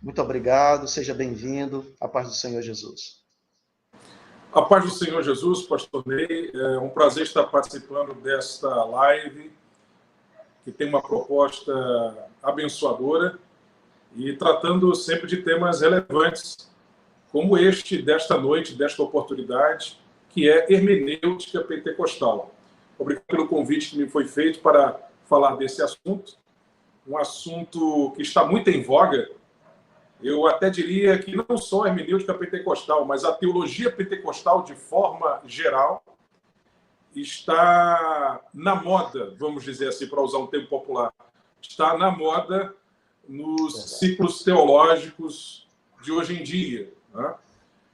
Muito obrigado, seja bem-vindo. A paz do Senhor Jesus. A paz do Senhor Jesus, pastor Ney. É um prazer estar participando desta live, que tem uma proposta abençoadora e tratando sempre de temas relevantes, como este desta noite, desta oportunidade, que é hermenêutica pentecostal. Obrigado pelo convite que me foi feito para falar desse assunto, um assunto que está muito em voga. Eu até diria que não só a hermenêutica pentecostal, mas a teologia pentecostal, de forma geral, está na moda, vamos dizer assim, para usar um termo popular. Está na moda nos ciclos teológicos de hoje em dia. Né?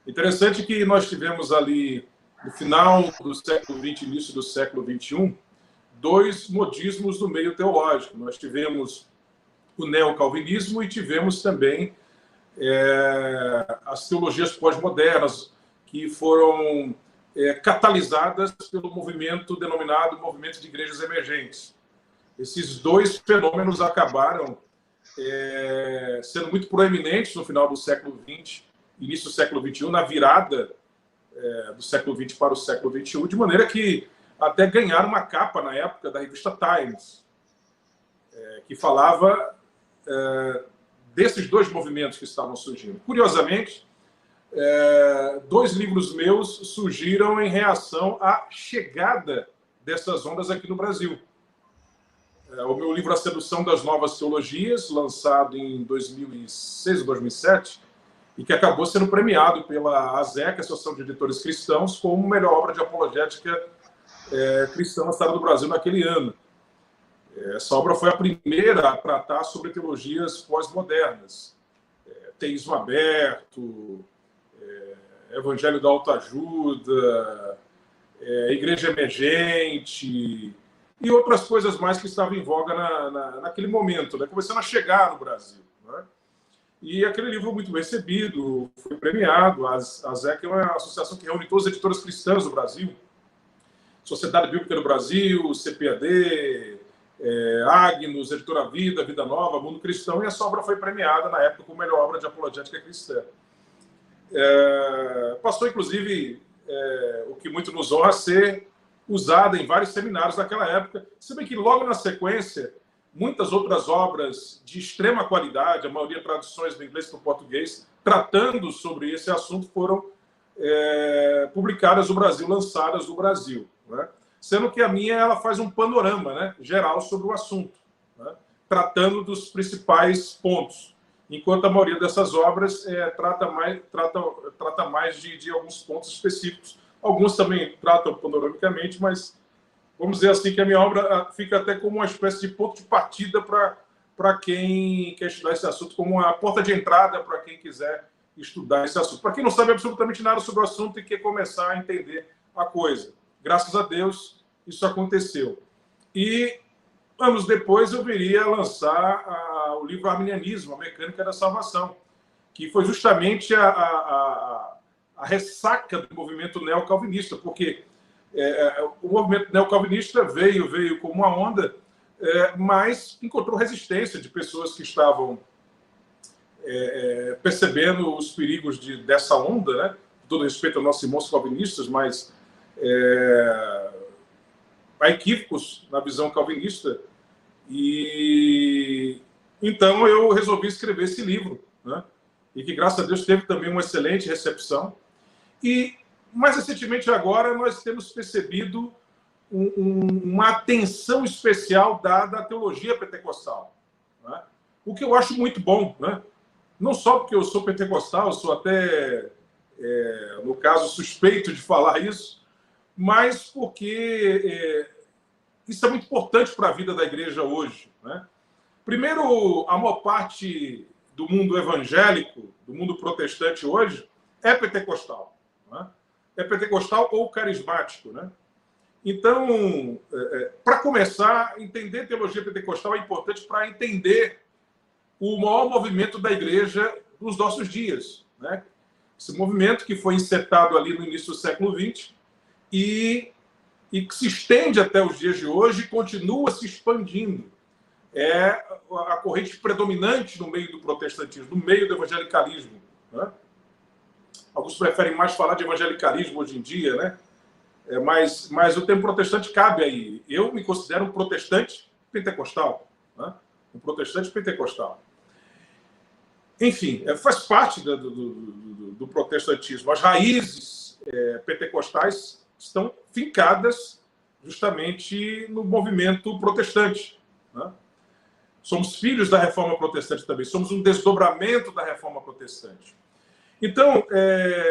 Interessante que nós tivemos ali, no final do século XX, início do século XXI, dois modismos no meio teológico. Nós tivemos o neocalvinismo e tivemos também as teologias pós-modernas, que foram catalisadas pelo movimento denominado movimento de igrejas emergentes. Esses dois fenômenos acabaram sendo muito proeminentes no final do século XX, início do século XXI, na virada do século XX para o século XXI, de maneira que até ganharam uma capa na época da revista Times, que falava desses dois movimentos que estavam surgindo. Curiosamente, dois livros meus surgiram em reação à chegada dessas ondas aqui no Brasil. O meu livro A Sedução das Novas Teologias, lançado em 2006 ou 2007, e que acabou sendo premiado pela ASEC, Associação de Editores Cristãos, como melhor obra de apologética cristã no estado do Brasil naquele ano. Essa obra foi a primeira a tratar sobre teologias pós-modernas. Teísmo aberto, Evangelho da Autoajuda, Igreja Emergente e outras coisas mais que estavam em voga naquele momento, né? Começando a chegar no Brasil. Né? E aquele livro muito bem recebido, foi premiado. A ASEC é uma associação que reúne todos os editores cristãos do Brasil. Sociedade Bíblica do Brasil, CPAD, Agnus, Editora Vida, Vida Nova, Mundo Cristão, e essa obra foi premiada na época como melhor obra de apologética cristã. Passou, inclusive, o que muito nos honra, a ser usada em vários seminários naquela época, se bem que logo na sequência, muitas outras obras de extrema qualidade, a maioria traduções do inglês para o português, tratando sobre esse assunto, foram publicadas no Brasil, lançadas no Brasil. Né? Sendo que a minha ela faz um panorama, né, geral sobre o assunto, né, tratando dos principais pontos, enquanto a maioria dessas obras trata mais de alguns pontos específicos. Alguns também tratam panoramicamente, mas vamos dizer assim que a minha obra fica até como uma espécie de ponto de partida para quem quer estudar esse assunto, como uma porta de entrada para quem quiser estudar esse assunto. Para quem não sabe absolutamente nada sobre o assunto e quer começar a entender a coisa. Graças a Deus, isso aconteceu. E, anos depois, eu viria a lançar o livro Arminianismo, a Mecânica da Salvação, que foi justamente a ressaca do movimento neocalvinista, porque o movimento neocalvinista veio como uma onda, mas encontrou resistência de pessoas que estavam percebendo os perigos dessa onda, né? Com todo respeito aos nossos irmãos calvinistas, mas há equívocos na visão calvinista, e então eu resolvi escrever esse livro, né? E que, graças a Deus, teve também uma excelente recepção. E, mais recentemente agora, nós temos percebido uma atenção especial dada à teologia pentecostal, né? O que eu acho muito bom, né? Não só porque eu sou pentecostal, eu sou até, no caso, suspeito de falar isso, mas porque isso é muito importante para a vida da igreja hoje, né? Primeiro, a maior parte do mundo evangélico, do mundo protestante hoje, é pentecostal, né? É pentecostal ou carismático, né? Então, para começar, entender teologia pentecostal é importante para entender o maior movimento da igreja dos nossos dias, né? Esse movimento que foi insetado ali no início do século XX e que se estende até os dias de hoje e continua se expandindo. é a corrente predominante no meio do protestantismo, no meio do evangelicalismo, né? Alguns preferem mais falar de evangelicalismo hoje em dia, né? Mas o termo protestante cabe aí. Eu me considero um protestante pentecostal, né? Um protestante pentecostal. Enfim, faz parte do protestantismo. As raízes pentecostais estão fincadas justamente no movimento protestante, né? Somos filhos da reforma protestante também, somos um desdobramento da reforma protestante. Então,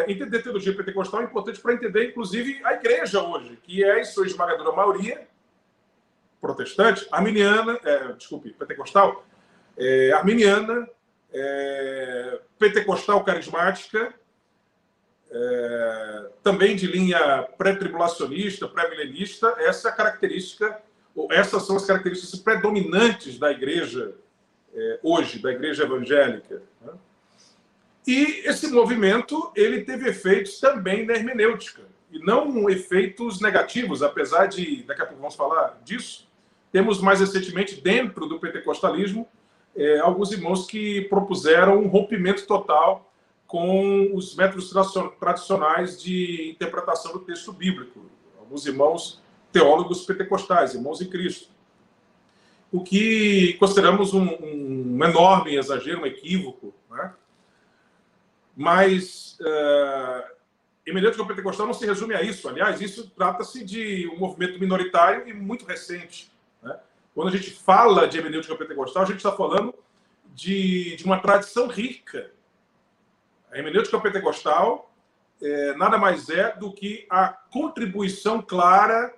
entender a teologia pentecostal é importante para entender, inclusive, a igreja hoje, que é, em sua esmagadora maioria, protestante, arminiana, pentecostal, arminiana, pentecostal carismática, também de linha pré-tribulacionista, pré-milenista. Essa é a característica, essas são as características predominantes da igreja hoje, da igreja evangélica, né? E esse movimento ele teve efeitos também na hermenêutica, e não efeitos negativos, apesar de, daqui a pouco vamos falar disso. Temos mais recentemente, dentro do pentecostalismo, alguns irmãos que propuseram um rompimento total com os métodos tradicionais de interpretação do texto bíblico. Alguns irmãos teólogos pentecostais, irmãos em Cristo. O que consideramos um enorme exagero, um equívoco, né? Mas hermenêutica pentecostal não se resume a isso. Aliás, isso trata-se de um movimento minoritário e muito recente, né? Quando a gente fala de hermenêutica pentecostal, a gente está falando de uma tradição rica. A hermenêutica pentecostal nada mais é do que a contribuição clara,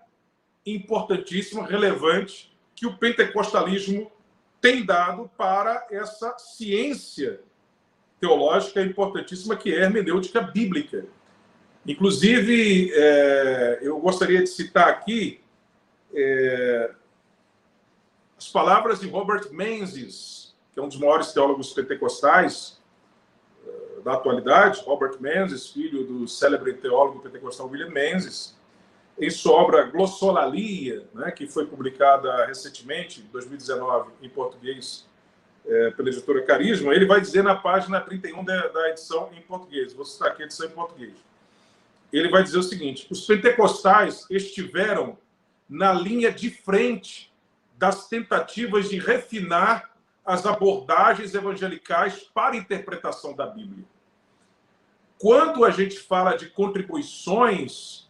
importantíssima, relevante, que o pentecostalismo tem dado para essa ciência teológica importantíssima que é a hermenêutica bíblica. Inclusive, eu gostaria de citar aqui as palavras de Robert Menzies, que é um dos maiores teólogos pentecostais da atualidade. Robert Menzies, filho do célebre teólogo pentecostal William Menzies, em sua obra Glossolalia, né, que foi publicada recentemente, em 2019, em português, pela editora Carisma. Ele vai dizer na página 31 da edição em português, vou citar aqui a edição em português. Ele vai dizer o seguinte: os pentecostais estiveram na linha de frente das tentativas de refinar as abordagens evangelicais para a interpretação da Bíblia. Quando a gente fala de contribuições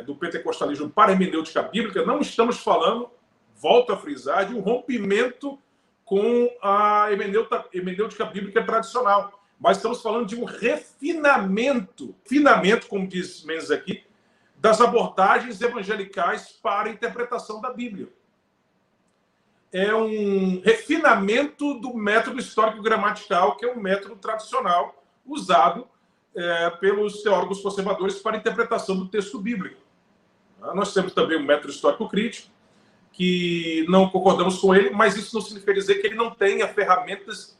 do pentecostalismo para a hermenêutica bíblica, não estamos falando, volto a frisar, de um rompimento com a hermenêutica bíblica tradicional, mas estamos falando de um refinamento, como diz Mendes aqui, das abordagens evangelicais para a interpretação da Bíblia. É um refinamento do método histórico-gramatical, que é um método tradicional usado pelos teólogos conservadores para a interpretação do texto bíblico. Nós temos também um método histórico-crítico, que não concordamos com ele, mas isso não significa dizer que ele não tenha ferramentas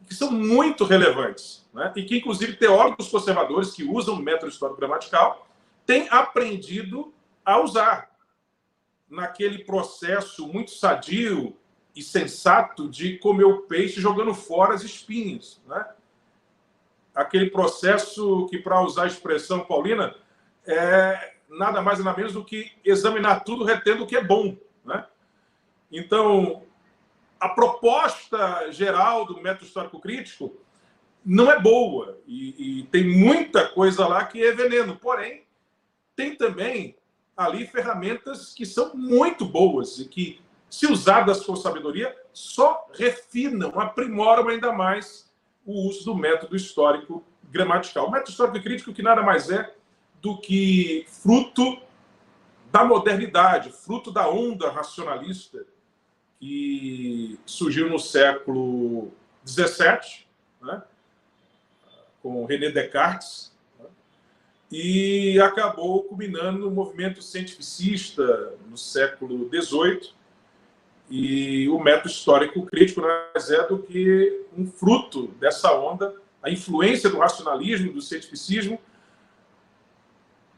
que são muito relevantes, né? E que, inclusive, teólogos conservadores que usam o método histórico-gramatical têm aprendido a usar naquele processo muito sadio e sensato de comer o peixe jogando fora as espinhas, né? Aquele processo que, para usar a expressão paulina, é nada mais nada menos do que examinar tudo retendo o que é bom, né? Então, a proposta geral do método histórico-crítico não é boa e tem muita coisa lá que é veneno. Porém, tem também ali ferramentas que são muito boas e que, se usadas com sabedoria, só refinam, aprimoram ainda mais o uso do método histórico-gramatical. O método histórico-crítico que nada mais é do que fruto da modernidade, fruto da onda racionalista que surgiu no século XVII, né, com René Descartes, né, e acabou culminando no movimento cientificista no século XVIII. E o método histórico-crítico nada mais é do que um fruto dessa onda, a influência do racionalismo, do cientificismo,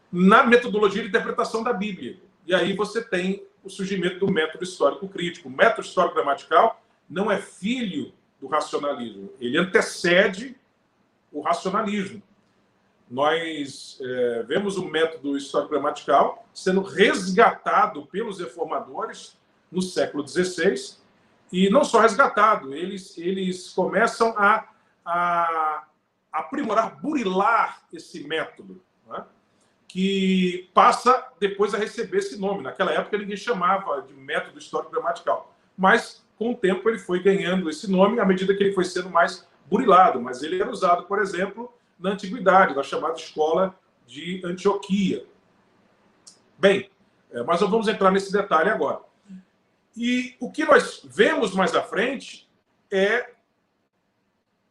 na metodologia de interpretação da Bíblia. E aí você tem o surgimento do método histórico crítico. O método histórico gramatical não é filho do racionalismo, ele antecede o racionalismo. Nós vemos o método histórico gramatical sendo resgatado pelos reformadores no século XVI, e não só resgatado, eles começam a aprimorar, burilar esse método, né? Que passa depois a receber esse nome. Naquela época ninguém chamava de método histórico gramatical, mas com o tempo ele foi ganhando esse nome à medida que ele foi sendo mais burilado. Mas ele era usado, por exemplo, na antiguidade, na chamada escola de Antioquia. Bem, mas não vamos entrar nesse detalhe agora. E o que nós vemos mais à frente é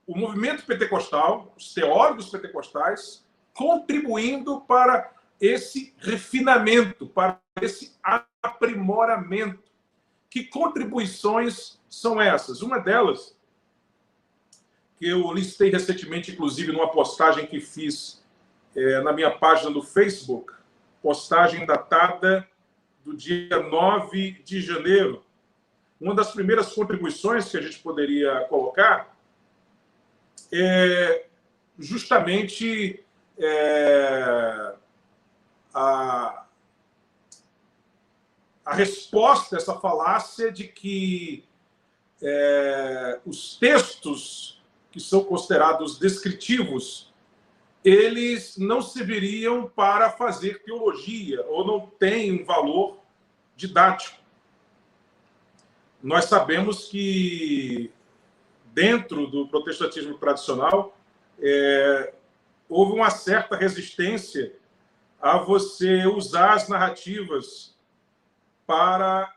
o movimento pentecostal, os teólogos pentecostais, contribuindo para esse refinamento, para esse aprimoramento. Que contribuições são essas? Uma delas, que eu listei recentemente, inclusive, numa postagem que fiz na minha página do Facebook, postagem datada do dia 9 de janeiro. Uma das primeiras contribuições que a gente poderia colocar é justamente a resposta a essa falácia de que os textos que são considerados descritivos, eles não serviriam para fazer teologia, ou não têm um valor didático. Nós sabemos que, dentro do protestantismo tradicional, houve uma certa resistência a você usar as narrativas para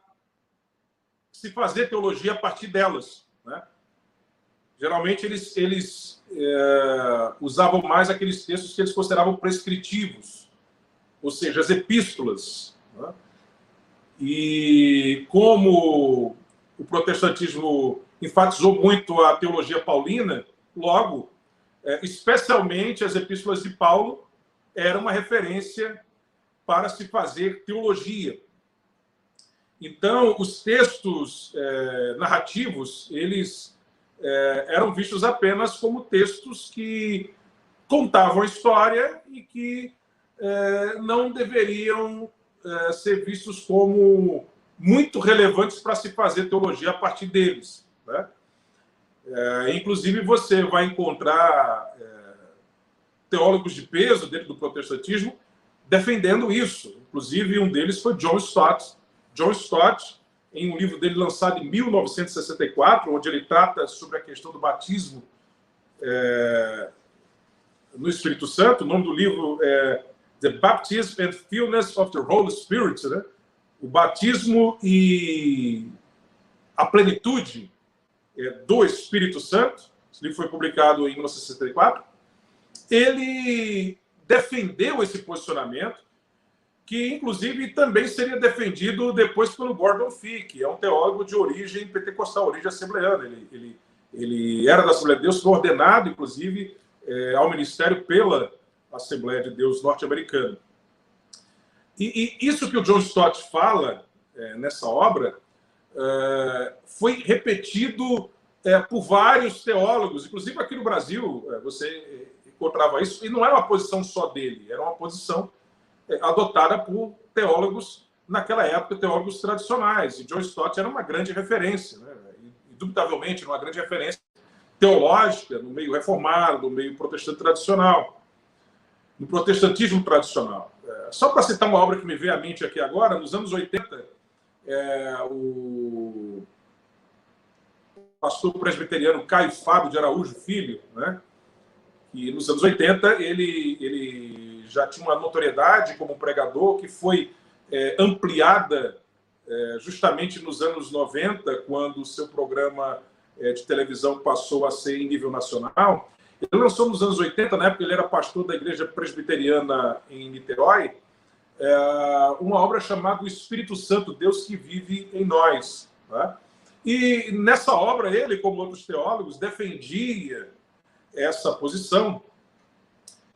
se fazer teologia a partir delas, né? Geralmente, eles usavam mais aqueles textos que eles consideravam prescritivos, ou seja, as epístolas, né? E como o protestantismo enfatizou muito a teologia paulina, logo, especialmente as epístolas de Paulo, eram uma referência para se fazer teologia. Então, os textos narrativos, eles eram vistos apenas como textos que contavam a história e que não deveriam ser vistos como muito relevantes para se fazer teologia a partir deles, né? Inclusive, você vai encontrar teólogos de peso dentro do protestantismo defendendo isso. Inclusive, um deles foi John Stott. John Stott, em um livro dele lançado em 1964, onde ele trata sobre a questão do batismo no Espírito Santo. O nome do livro é The Baptism and Fullness of the Holy Spirit, né? O batismo e a plenitude do Espírito Santo. Esse livro foi publicado em 1964. Ele defendeu esse posicionamento, que, inclusive, também seria defendido depois pelo Gordon Fee, que é um teólogo de origem pentecostal, origem assembleana. Ele era da Assembleia de Deus, foi ordenado, inclusive, ao ministério pela Assembleia de Deus norte-americana. E isso que o John Stott fala nessa obra foi repetido por vários teólogos, inclusive aqui no Brasil, você encontrava isso, e não era uma posição só dele, era uma posição adotada por teólogos, naquela época, teólogos tradicionais. E John Stott era uma grande referência, né? Indubitavelmente, uma grande referência teológica no meio reformado, no meio protestante tradicional, no protestantismo tradicional. Só para citar uma obra que me veio à mente aqui agora, nos anos 80, o pastor presbiteriano Caio Fábio de Araújo Filho, né? E nos anos 80 ele já tinha uma notoriedade como pregador que foi ampliada justamente nos anos 90, quando o seu programa de televisão passou a ser em nível nacional. Ele lançou nos anos 80, na época ele era pastor da igreja presbiteriana em Niterói, uma obra chamada O Espírito Santo, Deus que vive em nós, né? E nessa obra ele, como outros teólogos, defendia essa posição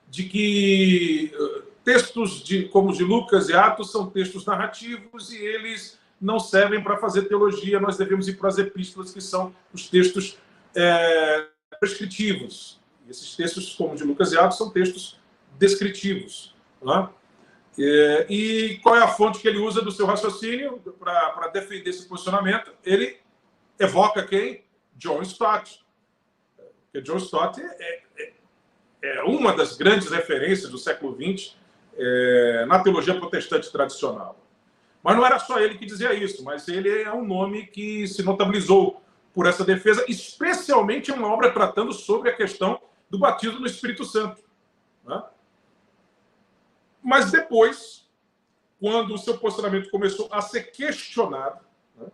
de que textos como os de Lucas e Atos são textos narrativos e eles não servem para fazer teologia, nós devemos ir para as epístolas, que são os textos prescritivos. E esses textos, como de Lucas e Atos, são textos descritivos. Né? E qual é a fonte que ele usa do seu raciocínio para defender esse posicionamento? Ele evoca quem? John Stott. Porque John Stott é uma das grandes referências do século XX na teologia protestante tradicional. Mas não era só ele que dizia isso, mas ele é um nome que se notabilizou por essa defesa, especialmente em uma obra tratando sobre a questão do batismo no Espírito Santo. Né? Mas depois, quando o seu posicionamento começou a ser questionado, né,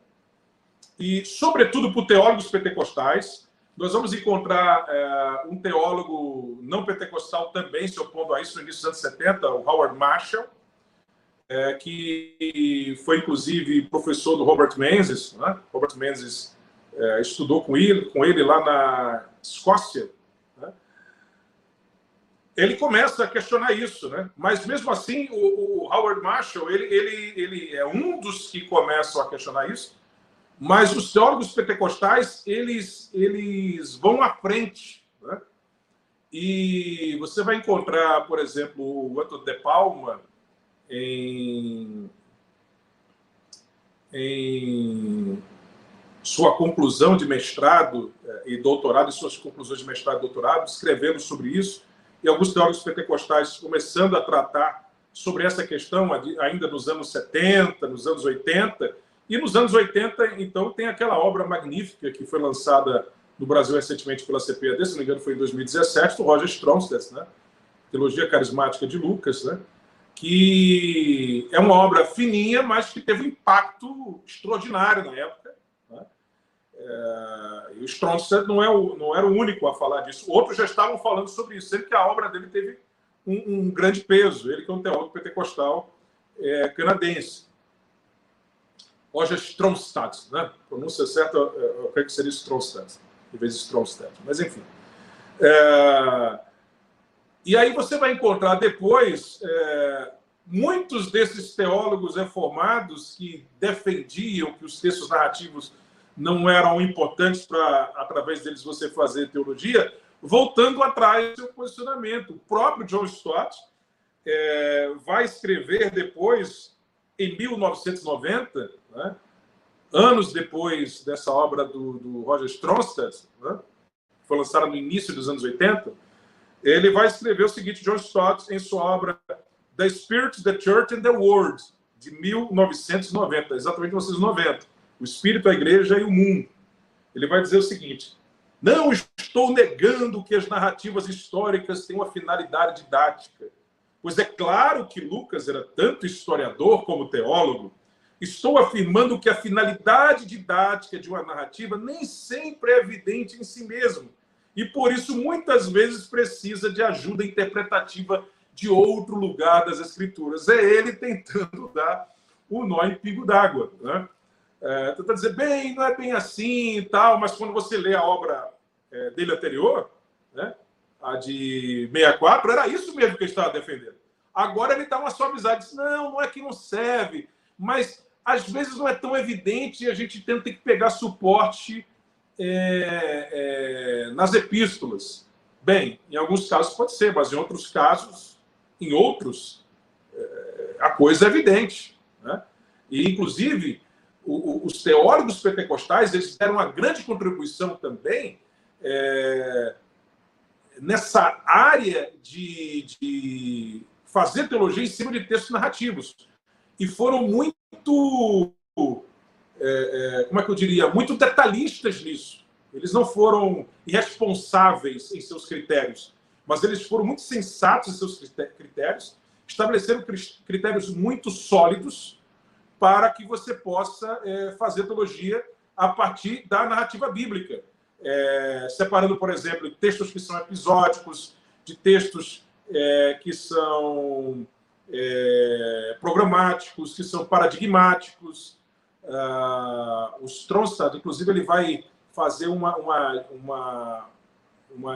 e sobretudo por teólogos pentecostais, nós vamos encontrar um teólogo não pentecostal também se opondo a isso no início dos anos 70, o Howard Marshall, que foi, inclusive, professor do Robert Menzies. Né? Robert Menzies estudou com ele lá na Escócia. Né? Ele começa a questionar isso, né? Mas, mesmo assim, o Howard Marshall ele é um dos que começam a questionar isso, mas os teólogos pentecostais eles vão à frente. Né? E você vai encontrar, por exemplo, o Anthony de Palma, em sua conclusão de mestrado e doutorado, suas conclusões de mestrado e doutorado, escrevendo sobre isso, e alguns teólogos pentecostais começando a tratar sobre essa questão ainda nos anos 70, nos anos 80, e nos anos 80, então, tem aquela obra magnífica que foi lançada no Brasil recentemente pela CPAD, se não me engano foi em 2017, do Roger Stromstad, né? Teologia Carismática de Lucas, né? Que é uma obra fininha, mas que teve um impacto extraordinário na época. Né? E o Stromstad não era o único a falar disso. Outros já estavam falando sobre isso, sempre que a obra dele teve um grande peso. Ele que é um teólogo pentecostal canadense. Roger Stromstad, né? A pronúncia certa, eu creio que seria Stromstad, em vez de Stromstad. Mas, enfim. E aí você vai encontrar depois muitos desses teólogos reformados que defendiam que os textos narrativos não eram importantes para, através deles, você fazer teologia, voltando atrás do seu posicionamento. O próprio John Stott vai escrever depois, em 1990, né, anos depois dessa obra do Roger Stromstad, né, que foi lançada no início dos anos 80, ele vai escrever o seguinte, John Stott, em sua obra The Spirit, the Church and the World, de 1990, exatamente 1990. O Espírito, a Igreja e o Mundo. Ele vai dizer o seguinte: não estou negando que as narrativas históricas têm uma finalidade didática, pois é claro que Lucas era tanto historiador como teólogo. Estou afirmando que a finalidade didática de uma narrativa nem sempre é evidente em si mesmo, e por isso muitas vezes precisa de ajuda interpretativa de outro lugar das Escrituras. É ele tentando dar o nó em pingo d'água, né? Tentando dizer, bem, não é bem assim e tal, mas quando você lê a obra dele anterior, né, a de 64, era isso mesmo que ele estava defendendo. Agora ele dá uma suavizada, diz, não é que não serve, mas às vezes não é tão evidente e a gente tem que pegar suporte nas epístolas. Bem, em alguns casos pode ser, mas em outros casos, a coisa é evidente. Né? E, inclusive, os teólogos pentecostais eles deram uma grande contribuição também nessa área de fazer teologia em cima de textos narrativos. E foram muito, como é que eu diria, muito detalhistas nisso. Eles não foram irresponsáveis em seus critérios, mas eles foram muito sensatos em seus critérios, estabeleceram critérios muito sólidos para que você possa fazer teologia a partir da narrativa bíblica. Separando, por exemplo, textos que são episódicos, de textos que são programáticos, que são paradigmáticos. O Stromstad, inclusive, ele vai fazer uma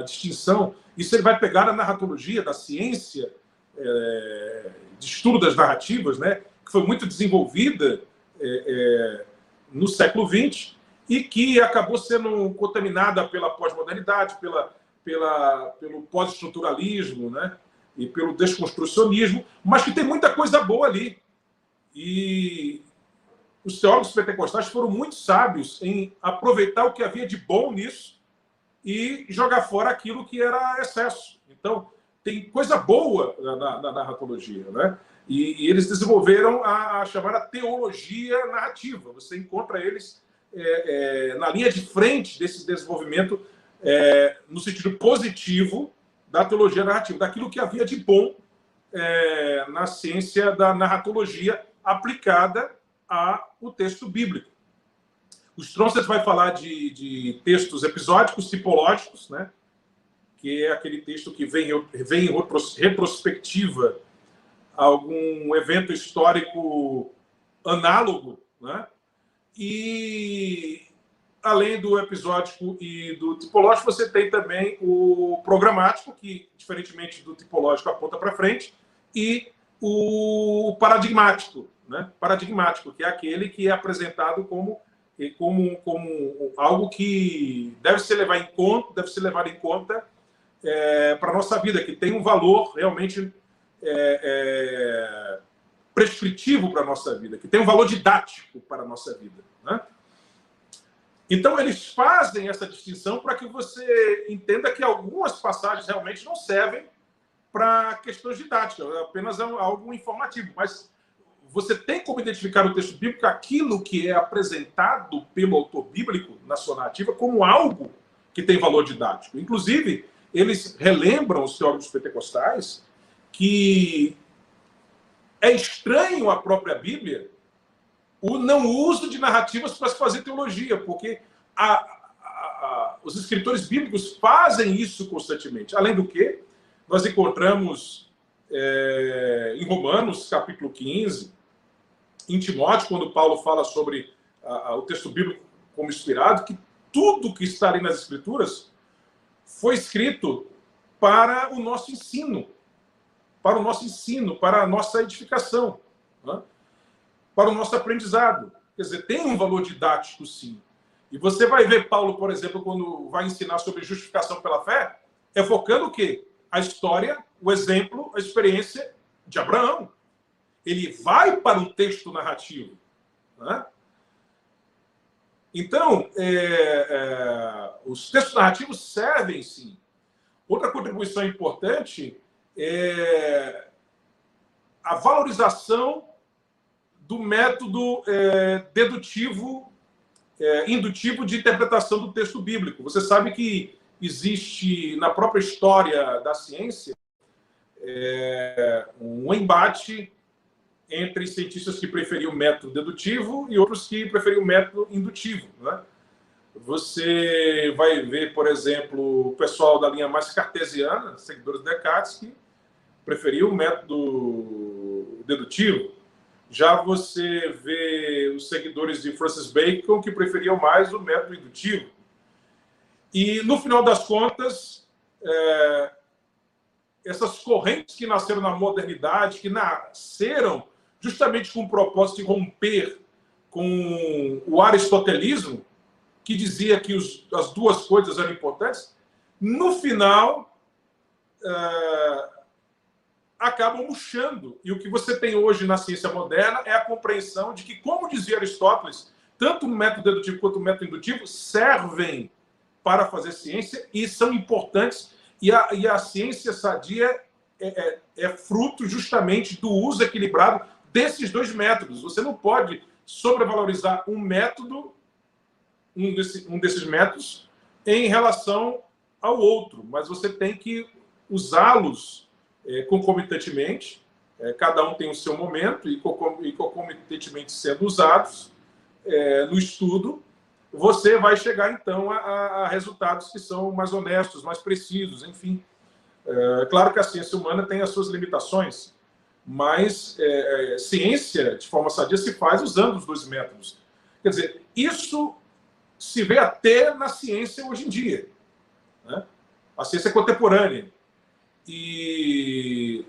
distinção. Isso ele vai pegar na narratologia, da ciência de estudo das narrativas, né, que foi muito desenvolvida no século XX e que acabou sendo contaminada pela pós-modernidade, pelo pós-estruturalismo, né? E pelo desconstrucionismo, mas que tem muita coisa boa ali. E os teólogos pentecostais foram muito sábios em aproveitar o que havia de bom nisso e jogar fora aquilo que era excesso. Então, tem coisa boa na narratologia, né? E eles desenvolveram a chamada teologia narrativa. Você encontra eles na linha de frente desse desenvolvimento no sentido positivo da teologia narrativa, daquilo que havia de bom na ciência da narratologia aplicada ao texto bíblico. O Stronsett vai falar de textos episódicos, tipológicos, né? Que é aquele texto que vem em retrospectiva a algum evento histórico análogo, né? E, além do episódico e do tipológico, você tem também o programático, que, diferentemente do tipológico, aponta para frente, e o paradigmático, né? Paradigmático, que é aquele que é apresentado como algo que deve ser levado em conta para a nossa vida, que tem um valor realmente prescritivo para a nossa vida, que tem um valor didático para a nossa vida, né? Então, eles fazem essa distinção para que você entenda que algumas passagens realmente não servem para questões didáticas, apenas algo informativo, mas você tem como identificar no texto bíblico aquilo que é apresentado pelo autor bíblico na sua narrativa como algo que tem valor didático. Inclusive, eles relembram, os teólogos pentecostais, que é estranho à própria Bíblia o não uso de narrativas para se fazer teologia, porque os escritores bíblicos fazem isso constantemente. Além do que, nós encontramos em Romanos, capítulo 15, em Timóteo, quando Paulo fala sobre o texto bíblico como inspirado, que tudo que está ali nas Escrituras foi escrito para o nosso ensino, para a nossa edificação, né? Para o nosso aprendizado. Quer dizer, tem um valor didático, sim. E você vai ver Paulo, por exemplo, quando vai ensinar sobre justificação pela fé, evocando o quê? A história, o exemplo, a experiência de Abraão. Ele vai para um texto narrativo, né? Então, os textos narrativos servem, sim. Outra contribuição importante é a valorização do método dedutivo, indutivo de interpretação do texto bíblico. Você sabe que existe, na própria história da ciência, um embate entre cientistas que preferiam o método dedutivo e outros que preferiam o método indutivo, né? Você vai ver, por exemplo, o pessoal da linha mais cartesiana, seguidores de Descartes, que preferiam o método dedutivo. Já você vê os seguidores de Francis Bacon, que preferiam mais o método indutivo. E, no final das contas, essas correntes que nasceram na modernidade, que nasceram justamente com o propósito de romper com o aristotelismo, que dizia que as duas coisas eram importantes, no final acabam murchando. E o que você tem hoje na ciência moderna é a compreensão de que, como dizia Aristóteles, tanto o método dedutivo quanto o método indutivo servem para fazer ciência e são importantes. E a ciência sadia é fruto justamente do uso equilibrado desses dois métodos. Você não pode sobrevalorizar um método, um desses métodos, em relação ao outro, mas você tem que usá-los concomitantemente. Cada um tem o seu momento e concomitantemente sendo usados no estudo, você vai chegar, então, a resultados que são mais honestos, mais precisos, enfim. Claro que a ciência humana tem as suas limitações, mas ciência, de forma sadia, se faz usando os dois métodos. Quer dizer, isso se vê até na ciência hoje em dia, né? A ciência contemporânea. E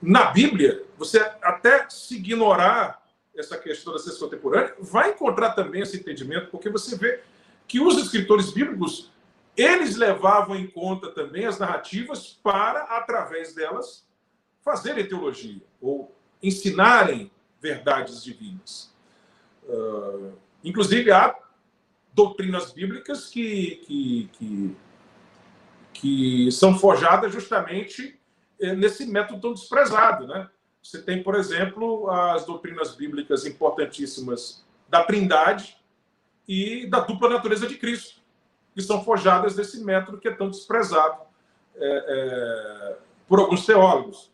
na Bíblia, você até se ignorar essa questão da ciência contemporânea, vai encontrar também esse entendimento, porque você vê que os escritores bíblicos, eles levavam em conta também as narrativas para, através delas, fazerem teologia, ou ensinarem verdades divinas. Inclusive, há doutrinas bíblicas que são forjadas justamente nesse método tão desprezado, né? Você tem, por exemplo, as doutrinas bíblicas importantíssimas da Trindade e da dupla natureza de Cristo, que são forjadas nesse método que é tão desprezado por alguns teólogos.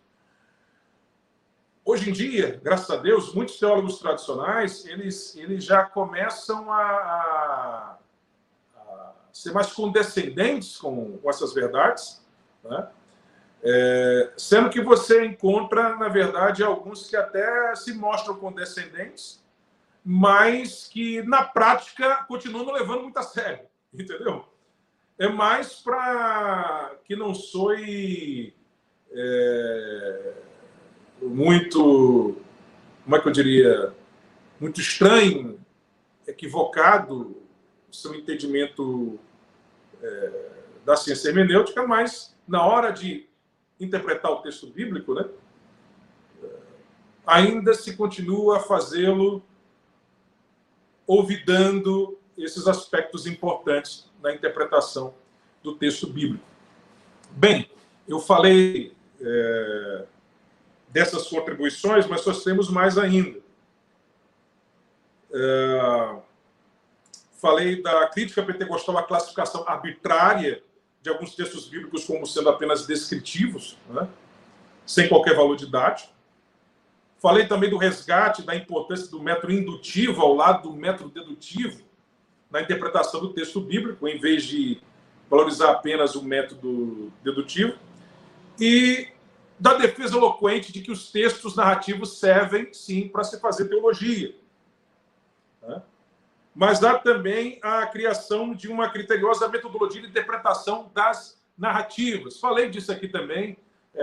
Hoje em dia, graças a Deus, muitos teólogos tradicionais, eles já começam a ser mais condescendentes com essas verdades, né? Sendo que você encontra, na verdade, alguns que até se mostram condescendentes, mas que, na prática, continuam não levando muito a sério, entendeu? É mais para que não soe muito, como é que eu diria, muito estranho, equivocado o seu entendimento da ciência hermenêutica, mas na hora de interpretar o texto bíblico, né, ainda se continua a fazê-lo olvidando esses aspectos importantes na interpretação do texto bíblico. Bem, eu falei dessas contribuições, mas nós temos mais ainda. Falei da crítica pentecostal à classificação arbitrária de alguns textos bíblicos como sendo apenas descritivos, né, sem qualquer valor didático. Falei também do resgate da importância do método indutivo ao lado do método dedutivo na interpretação do texto bíblico, em vez de valorizar apenas o método dedutivo. E da defesa eloquente de que os textos narrativos servem, sim, para se fazer teologia, né? Mas dá também a criação de uma criteriosa metodologia de interpretação das narrativas. Falei disso aqui também,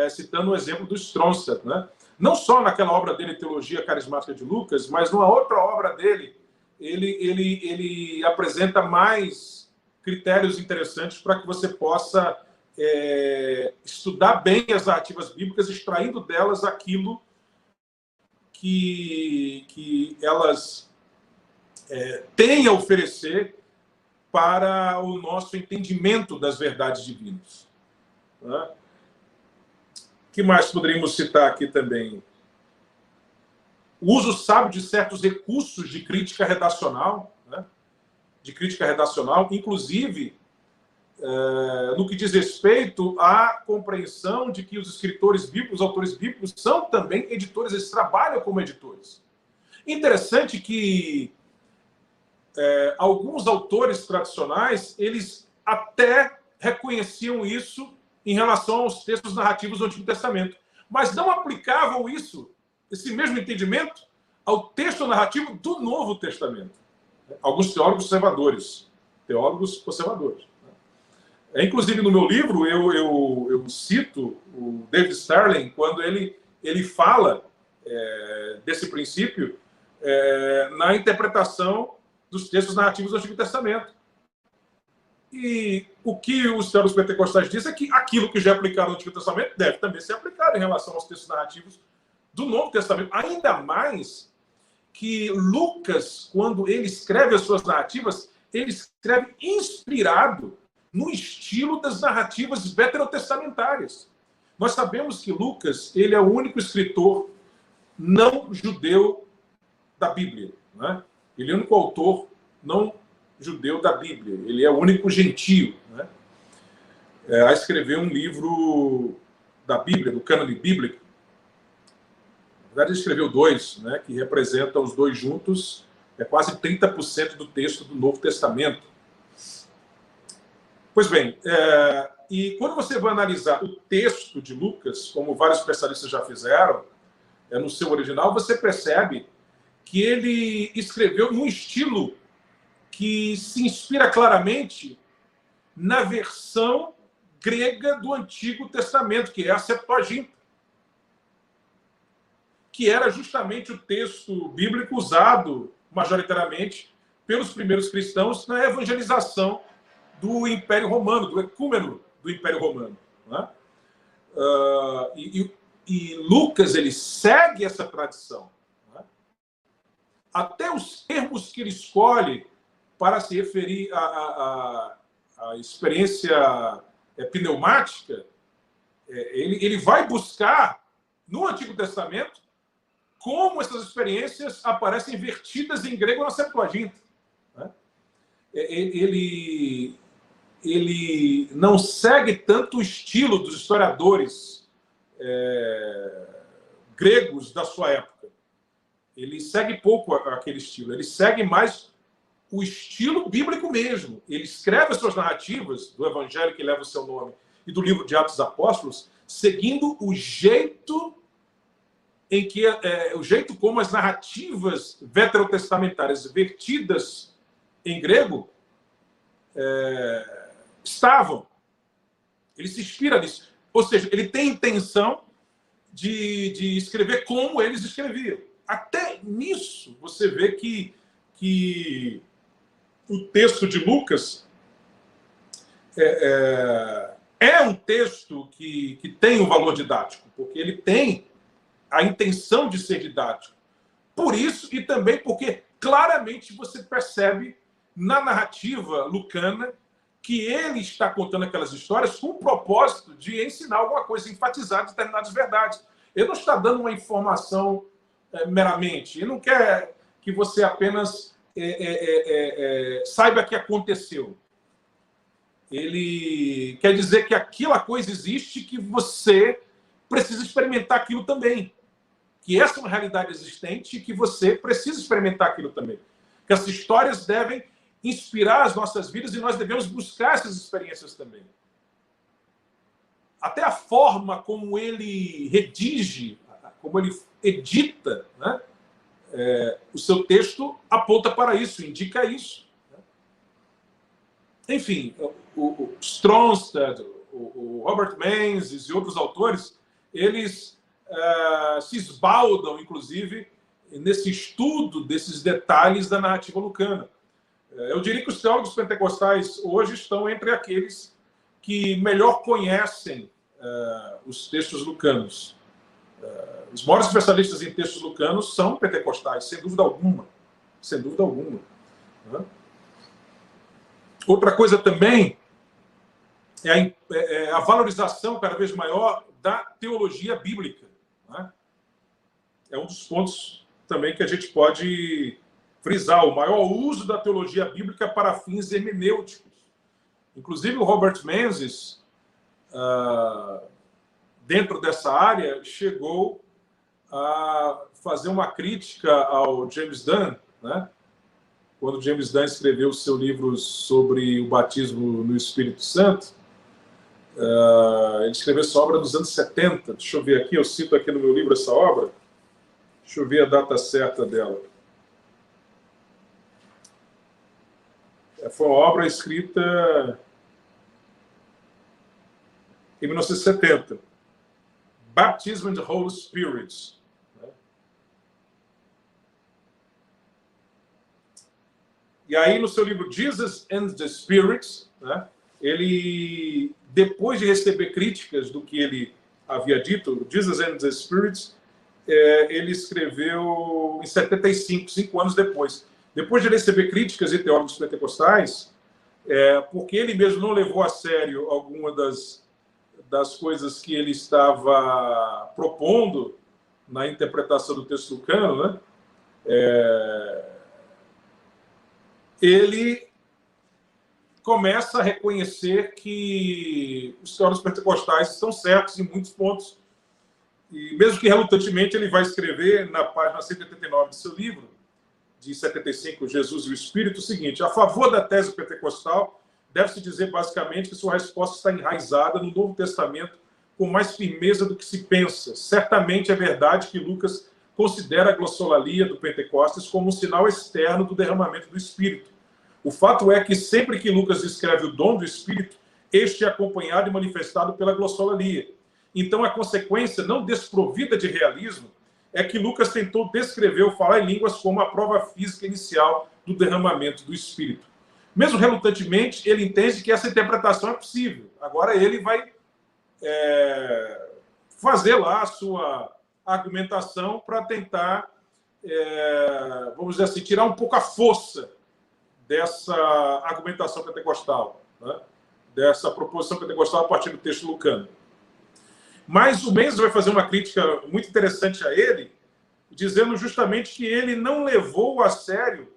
citando o exemplo do Stronsett, né? Não só naquela obra dele, Teologia Carismática de Lucas, mas numa outra obra dele, ele apresenta mais critérios interessantes para que você possa estudar bem as narrativas bíblicas, extraindo delas aquilo que elas têm a oferecer para o nosso entendimento das verdades divinas, né? O que mais poderíamos citar aqui também? O uso sábio de certos recursos de crítica redacional, né? De crítica redacional, inclusive no que diz respeito à compreensão de que os escritores bíblicos, os autores bíblicos, são também editores, eles trabalham como editores. Interessante que alguns autores tradicionais, eles até reconheciam isso em relação aos textos narrativos do Antigo Testamento, mas não aplicavam isso, esse mesmo entendimento, ao texto narrativo do Novo Testamento. Alguns teólogos conservadores. Inclusive, no meu livro, eu cito o David Sterling, quando ele fala desse princípio na interpretação dos textos narrativos do Antigo Testamento. E o que os teólogos pentecostais dizem é que aquilo que já é aplicado no Antigo Testamento deve também ser aplicado em relação aos textos narrativos do Novo Testamento. Ainda mais que Lucas, quando ele escreve as suas narrativas, ele escreve inspirado no estilo das narrativas veterotestamentárias. Nós sabemos que Lucas, ele é o único escritor não judeu da Bíblia, né? Ele é o único autor não judeu da Bíblia. Ele é o único gentio, né, a escrever um livro da Bíblia, do cânone bíblico. Na verdade, ele escreveu 2, né, que representam os 2 juntos, quase 30% do texto do Novo Testamento. Pois bem, e quando você vai analisar o texto de Lucas, como vários especialistas já fizeram, no seu original, você percebe que ele escreveu num estilo que se inspira claramente na versão grega do Antigo Testamento, que é a Septuaginta. que era justamente o texto bíblico usado majoritariamente pelos primeiros cristãos na evangelização do Império Romano, do ecúmeno do Império Romano, né? E Lucas, ele segue essa tradição, né? Até os termos que ele escolhe para se referir à experiência pneumática, ele vai buscar no Antigo Testamento como essas experiências aparecem vertidas em grego na Septuaginta, né? Ele não segue tanto o estilo dos historiadores gregos da sua época. Ele segue pouco aquele estilo. Ele segue mais o estilo bíblico mesmo. Ele escreve as suas narrativas do Evangelho que leva o seu nome e do livro de Atos dos Apóstolos, seguindo o jeito em que o jeito como as narrativas veterotestamentárias vertidas em grego estavam. Ele se inspira nisso. Ou seja, ele tem intenção de escrever como eles escreviam. Até nisso você vê que o texto de Lucas é um texto que tem um valor didático, porque ele tem a intenção de ser didático. Por isso, e também porque claramente você percebe na narrativa lucana que ele está contando aquelas histórias com o propósito de ensinar alguma coisa, enfatizar determinadas verdades. Ele não está dando uma informação meramente. Ele não quer que você apenas saiba que aconteceu. Ele quer dizer que aquela coisa existe, que você precisa experimentar aquilo também. Que essa é uma realidade existente e que você precisa experimentar aquilo também. Que essas histórias devem inspirar as nossas vidas e nós devemos buscar essas experiências também. Até a forma como ele redige, como ele edita, né, o seu texto aponta para isso, indica isso. Enfim, o Stronstad, o Robert Menzies e outros autores, eles se esbaldam, inclusive, nesse estudo desses detalhes da narrativa lucana. Eu diria que os teólogos pentecostais hoje estão entre aqueles que melhor conhecem os textos lucanos. Os maiores especialistas em textos lucanos são pentecostais, sem dúvida alguma. Sem dúvida alguma. Outra coisa também é a valorização cada vez maior da teologia bíblica, né? É um dos pontos também que a gente pode frisar, o maior uso da teologia bíblica para fins hermenêuticos. Inclusive, o Robert Menzies, dentro dessa área, chegou a fazer uma crítica ao James Dunn, né? Quando James Dunn escreveu o seu livro sobre o batismo no Espírito Santo. Ele escreveu essa obra nos anos 70. Deixa eu ver aqui, eu cito aqui no meu livro essa obra. Deixa eu ver a data certa dela. Foi uma obra escrita em 1970. Baptism in the Holy Spirit. E aí, no seu livro Jesus and the Spirit, né, ele, depois de receber críticas do que ele havia dito, Jesus and the Spirit, ele escreveu em 75, 5 anos depois. Depois de receber críticas de teólogos pentecostais, porque ele mesmo não levou a sério alguma das coisas que ele estava propondo na interpretação do texto lucano, né? Ele começa a reconhecer que os teólogos pentecostais estão certos em muitos pontos. E mesmo que relutantemente, ele vai escrever na página 189 do seu livro, de 75, Jesus e o Espírito, o seguinte: a favor da tese pentecostal, deve-se dizer basicamente que sua resposta está enraizada no Novo Testamento com mais firmeza do que se pensa. Certamente é verdade que Lucas considera a glossolalia do Pentecostes como um sinal externo do derramamento do Espírito. O fato é que sempre que Lucas descreve o dom do Espírito, este é acompanhado e manifestado pela glossolalia. Então, a consequência não desprovida de realismo é que Lucas tentou descrever o falar em línguas como a prova física inicial do derramamento do Espírito. Mesmo relutantemente, ele entende que essa interpretação é possível. Agora ele vai fazer lá a sua argumentação para tentar, vamos dizer assim, tirar um pouco a força dessa argumentação pentecostal, né? Dessa proposição pentecostal a partir do texto lucano. Mas o Mendes vai fazer uma crítica muito interessante a ele, dizendo justamente que ele não levou a sério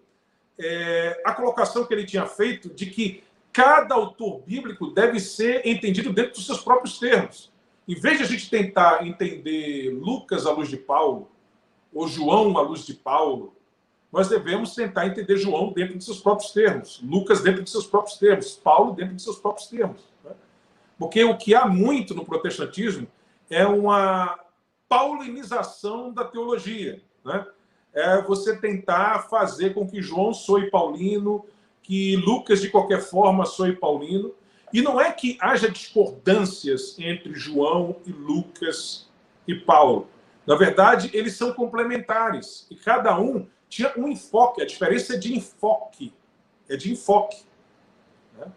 a colocação que ele tinha feito de que cada autor bíblico deve ser entendido dentro dos seus próprios termos. Em vez de a gente tentar entender Lucas à luz de Paulo, ou João à luz de Paulo, nós devemos tentar entender João dentro de seus próprios termos, Lucas dentro de seus próprios termos, Paulo dentro de seus próprios termos. Né? Porque o que há muito no protestantismo é uma paulinização da teologia. Né? É você tentar fazer com que João soe paulino, que Lucas, de qualquer forma, soe paulino. E não é que haja discordâncias entre João e Lucas e Paulo. Na verdade, eles são complementares. E cada um tinha um enfoque. A diferença é de enfoque. É de enfoque. Né?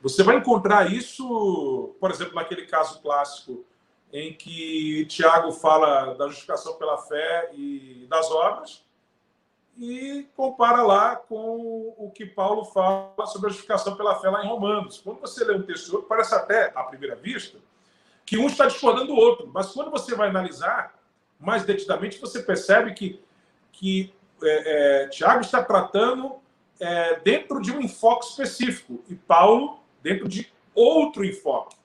Você vai encontrar isso, por exemplo, naquele caso clássico em que Tiago fala da justificação pela fé e das obras e compara lá com o que Paulo fala sobre a justificação pela fé lá em Romanos. Quando você lê um texto e outro, parece até, à primeira vista, que um está discordando do outro. Mas quando você vai analisar mais detidamente, você percebe que Tiago está tratando dentro de um enfoque específico e Paulo dentro de outro enfoque.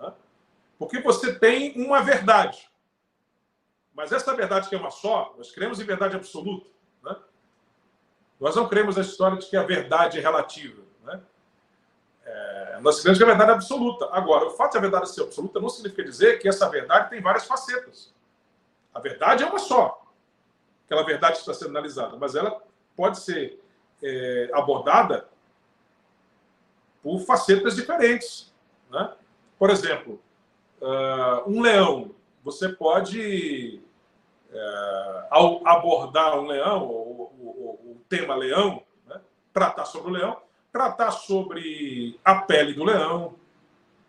Né? Porque você tem uma verdade. Mas essa verdade que é uma só, nós cremos em verdade absoluta. Né? Nós não cremos na história de que a verdade é relativa. Né? Nós cremos que a verdade é absoluta. Agora, o fato de a verdade ser absoluta não significa dizer que essa verdade tem várias facetas. A verdade é uma só. Aquela verdade que está sendo analisada. Mas ela pode ser abordada por facetas diferentes. Né? Por exemplo, um leão. Você pode, ao abordar um leão, o tema leão, né? Tratar sobre o leão, tratar sobre a pele do leão,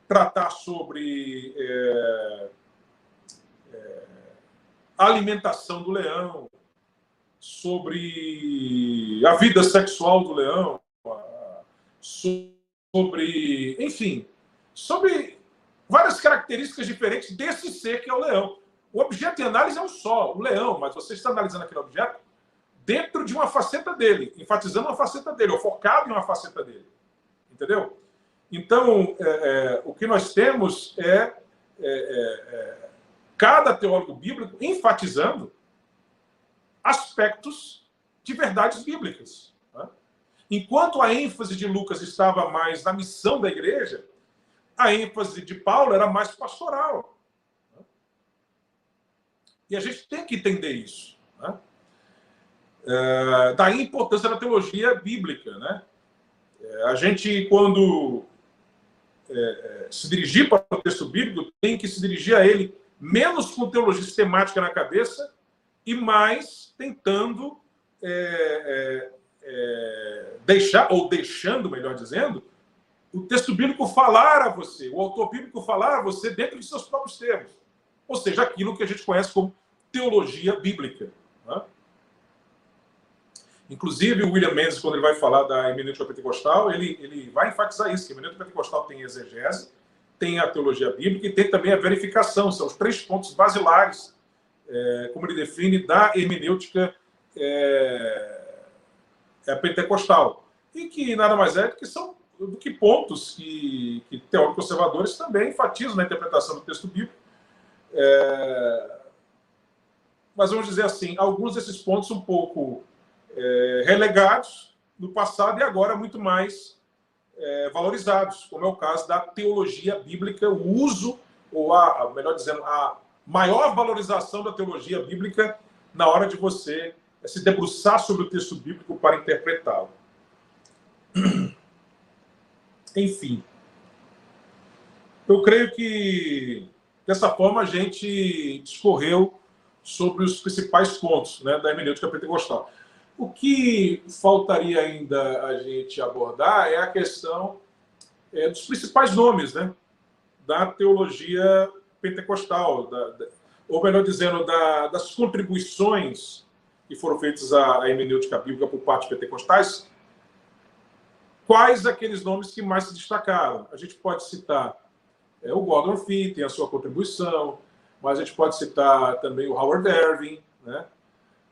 tratar sobre a alimentação do leão, sobre a vida sexual do leão, sobre, enfim, sobre várias características diferentes desse ser que é o leão. O objeto de análise é um só, o leão, mas você está analisando aquele objeto dentro de uma faceta dele, enfatizando uma faceta dele, ou focado em uma faceta dele. Entendeu? Então, o que nós temos cada teólogo bíblico enfatizando aspectos de verdades bíblicas. Né? Enquanto a ênfase de Lucas estava mais na missão da igreja, a ênfase de Paulo era mais pastoral. Né? E a gente tem que entender isso. Né? Daí a importância da teologia bíblica. Né? A gente, quando se dirigir para o texto bíblico, tem que se dirigir a ele menos com teologia sistemática na cabeça e mais tentando deixando, melhor dizendo, o texto bíblico falar a você, o autor bíblico falar a você dentro de seus próprios termos. Ou seja, aquilo que a gente conhece como teologia bíblica. Né? Inclusive, o William Mendes, quando ele vai falar da hermenêutica pentecostal, ele vai enfatizar isso, que a hermenêutica pentecostal tem exegese, tem a teologia bíblica e tem também a verificação. São os 3 pontos basilares, como ele define, da hermenêutica pentecostal. E que nada mais é do que pontos que teólogos conservadores também enfatizam na interpretação do texto bíblico. Mas vamos dizer assim, alguns desses pontos um pouco relegados no passado e agora muito mais valorizados, como é o caso da teologia bíblica, o uso, ou melhor dizendo, a maior valorização da teologia bíblica na hora de você se debruçar sobre o texto bíblico para interpretá-lo. Enfim, eu creio que dessa forma a gente discorreu sobre os principais pontos, né, da hermenêutica pentecostal. O que faltaria ainda a gente abordar é a questão dos principais nomes, né, da teologia pentecostal, ou melhor dizendo, das contribuições que foram feitas à hermenêutica bíblica por parte de pentecostais. Quais aqueles nomes que mais se destacaram? A gente pode citar o Gordon Fee, tem a sua contribuição, mas a gente pode citar também o Howard Erving, né?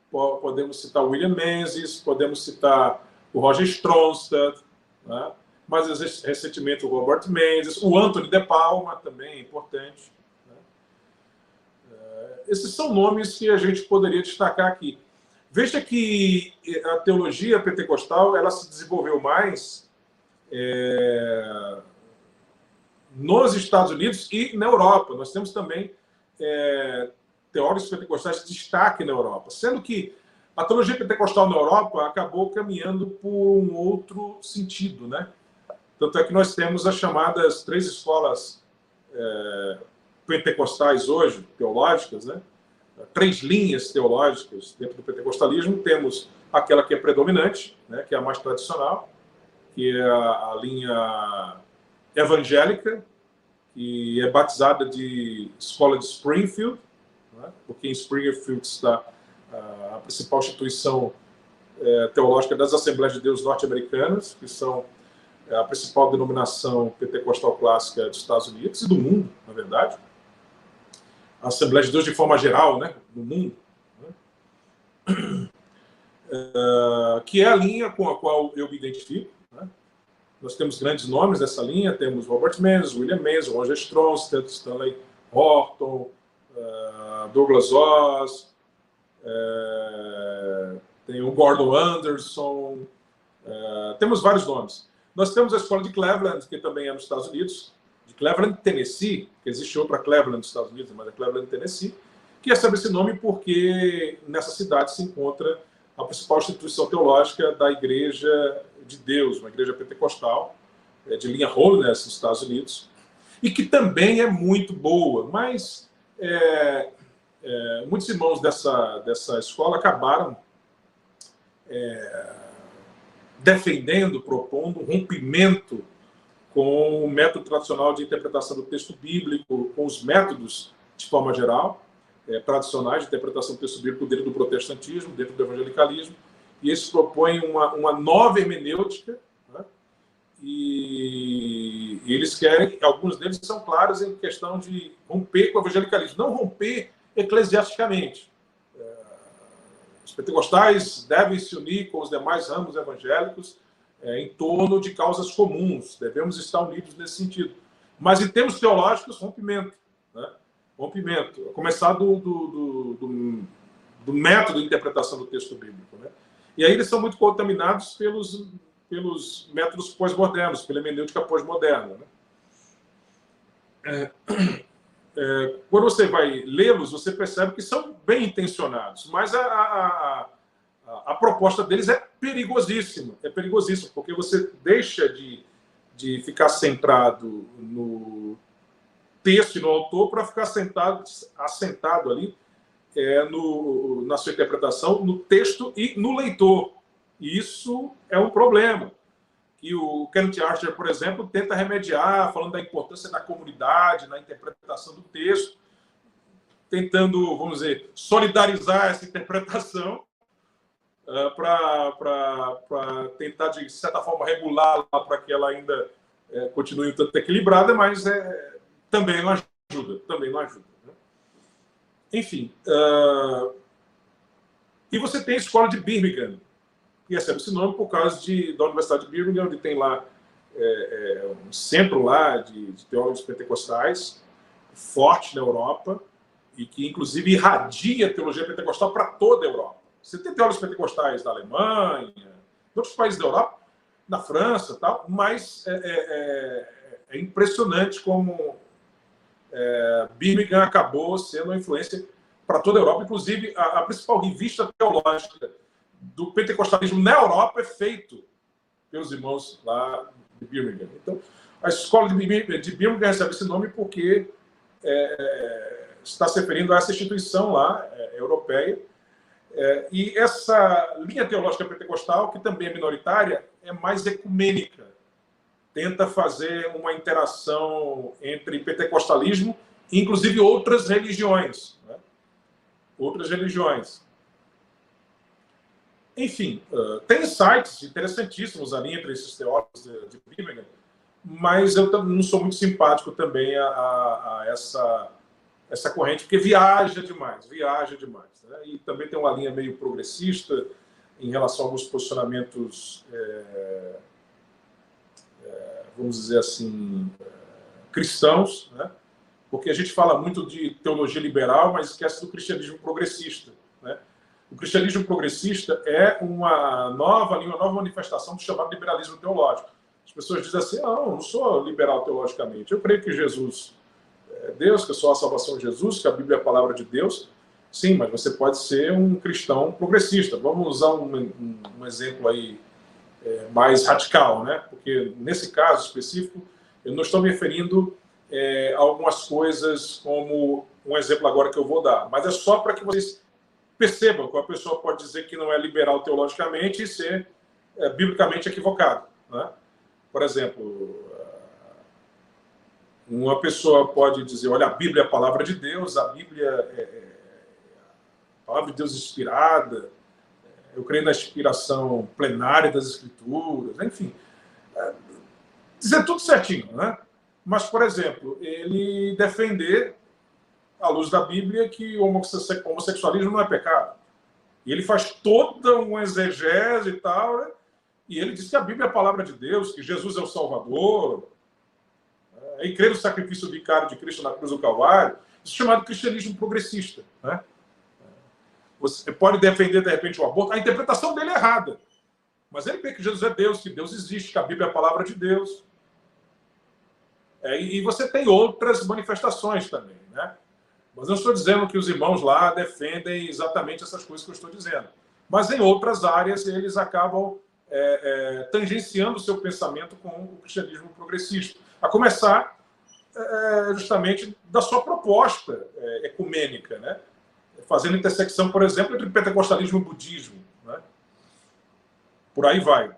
Podemos citar o William Menzies, podemos citar o Roger Stronstadt, né? Mas recentemente o Robert Menzies, o Anthony de Palma também é importante, né? Esses são nomes que a gente poderia destacar aqui. Veja que a teologia pentecostal ela se desenvolveu mais nos Estados Unidos e na Europa. Nós temos também teólogos pentecostais de destaque na Europa, sendo que a teologia pentecostal na Europa acabou caminhando por um outro sentido, né? Tanto é que nós temos as chamadas 3 escolas pentecostais hoje, teológicas, né? 3 linhas teológicas dentro do pentecostalismo. Temos aquela que é predominante, né? Que é a mais tradicional, que é a linha evangélica, que é batizada de Escola de Springfield, né? Porque em Springfield está a principal instituição teológica das Assembleias de Deus norte-americanas, que são a principal denominação pentecostal clássica dos Estados Unidos e do mundo, na verdade. A Assembleia de Deus de forma geral, né, no mundo, né? Que é a linha com a qual eu me identifico, né? Nós temos grandes nomes dessa linha, temos Robert Menzies, William Menzies, Roger Stronstadt, Stanley Horton, Douglas Oz, tem o Gordon Anderson, temos vários nomes. Nós temos a escola de Cleveland, que também é nos Estados Unidos, de Cleveland, Tennessee, que existe outra Cleveland nos Estados Unidos, mas é Cleveland, Tennessee, que recebe esse nome porque nessa cidade se encontra a principal instituição teológica da Igreja de Deus, uma igreja pentecostal, de linha Holiness nos Estados Unidos, e que também é muito boa, mas muitos irmãos dessa escola acabaram defendendo, propondo um rompimento com o método tradicional de interpretação do texto bíblico, com os métodos, de forma geral, tradicionais de interpretação do texto bíblico dentro do protestantismo, dentro do evangelicalismo, e eles propõem uma nova hermenêutica, né? E eles querem, alguns deles são claros em questão de romper com o evangelicalismo, não romper eclesiasticamente. Os pentecostais devem se unir com os demais ramos evangélicos em torno de causas comuns. Devemos estar unidos nesse sentido. Mas, em termos teológicos, rompimento. Né? Rompimento. A começar do método de interpretação do texto bíblico. Né? E aí eles são muito contaminados pelos métodos pós-modernos, pela hermenêutica pós-moderna. Né? Quando você vai lê-los, você percebe que são bem intencionados, mas a proposta deles é perigosíssima, porque você deixa de ficar centrado no texto e no autor para ficar assentado ali na sua interpretação, no texto e no leitor. E isso é um problema. Que o Kenneth Archer, por exemplo, tenta remediar, falando da importância da comunidade, na interpretação do texto, tentando, vamos dizer, solidarizar essa interpretação para tentar, de certa forma, regulá-la para que ela ainda continue um tanto equilibrada, mas também não ajuda. Né? Enfim, e você tem a escola de Birmingham, que recebe esse nome por causa da Universidade de Birmingham, onde tem lá um centro lá de teólogos pentecostais, forte na Europa, e que, inclusive, irradia a teologia pentecostal para toda a Europa. Você tem teólogos pentecostais da Alemanha, de outros países da Europa, na França, tal, mas é impressionante como Birmingham acabou sendo uma influência para toda a Europa. Inclusive, a principal revista teológica do pentecostalismo na Europa é feito pelos irmãos lá de Birmingham. Então, a escola de Birmingham recebe esse nome porque está se referindo a essa instituição lá, europeia, e essa linha teológica pentecostal, que também é minoritária, é mais ecumênica, tenta fazer uma interação entre pentecostalismo e, inclusive, outras religiões. Né? Outras religiões. Enfim, tem insights interessantíssimos ali entre esses teólogos de Birmingham, mas eu não sou muito simpático também a essa corrente, porque viaja demais. Né? E também tem uma linha meio progressista em relação a alguns posicionamentos, vamos dizer assim, cristãos, né? Porque a gente fala muito de teologia liberal, mas esquece do cristianismo progressista. Né? O cristianismo progressista é uma nova manifestação do chamado liberalismo teológico. As pessoas dizem assim, não, eu não sou liberal teologicamente, eu creio que Jesus é Deus, que só a salvação de Jesus, que a Bíblia é a palavra de Deus. Sim, mas você pode ser um cristão progressista. Vamos usar um exemplo aí mais radical, né? Porque nesse caso específico, eu não estou me referindo a algumas coisas como um exemplo agora que eu vou dar, mas é só para que vocês percebam que a pessoa pode dizer que não é liberal teologicamente e ser biblicamente equivocado. Né? Por exemplo, uma pessoa pode dizer, olha, a Bíblia é a palavra de Deus, a Bíblia é a palavra de Deus inspirada, eu creio na inspiração plenária das Escrituras, enfim. Dizer tudo certinho, né? Mas, por exemplo, ele defender, à luz da Bíblia, que o homossexualismo não é pecado. E ele faz toda uma exegese e tal, né? E ele diz que a Bíblia é a palavra de Deus, que Jesus é o Salvador, e crê no sacrifício vicário de Cristo na cruz do Calvário. Isso é chamado cristianismo progressista. Né? Você pode defender, de repente, o aborto. A interpretação dele é errada. Mas ele crê que Jesus é Deus, que Deus existe, que a Bíblia é a palavra de Deus. E você tem outras manifestações também. Né? Mas não estou dizendo que os irmãos lá defendem exatamente essas coisas que eu estou dizendo. Mas em outras áreas eles acabam tangenciando o seu pensamento com o cristianismo progressista. A começar justamente da sua proposta ecumênica, né? Fazendo intersecção, por exemplo, entre pentecostalismo e budismo. Né? Por aí vai.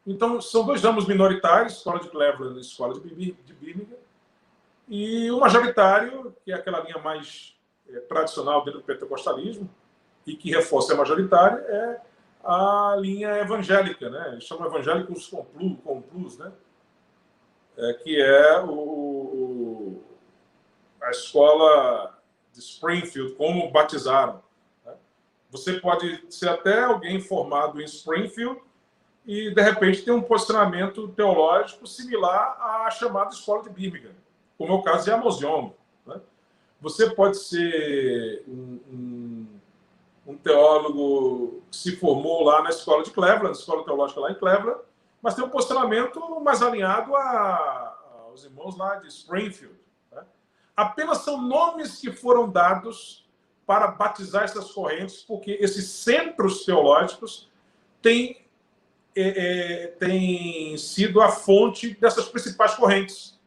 Então, são dois ramos minoritários, Escola de Cleveland e Escola de Birmingham, e o majoritário, que é aquela linha mais tradicional dentro do pentecostalismo, e que reforça a majoritária, é a linha evangélica, né? Eles chamam evangélicos com plus, né? Que é a escola de Springfield, como batizaram. Né? Você pode ser até alguém formado em Springfield e, de repente, ter um posicionamento teológico similar à chamada escola de Birmingham, como é o caso de Amos Young. Né? Você pode ser um teólogo que se formou lá na escola de Cleveland, escola teológica lá em Cleveland, mas tem um posicionamento mais alinhado aos irmãos lá de Springfield. Né? Apenas são nomes que foram dados para batizar essas correntes, porque esses centros teológicos têm sido a fonte dessas principais correntes,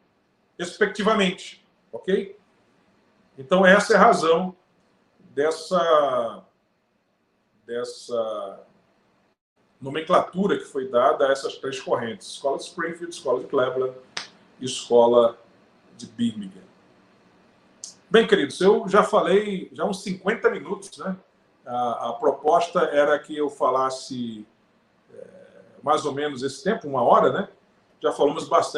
respectivamente. Ok? Então, essa é a razão dessa nomenclatura que foi dada a essas três correntes: Escola de Springfield, Escola de Cleveland e Escola de Birmingham. Bem, queridos, eu já falei já uns 50 minutos, né? A proposta era que eu falasse mais ou menos esse tempo, 1 hora, né? Já falamos bastante.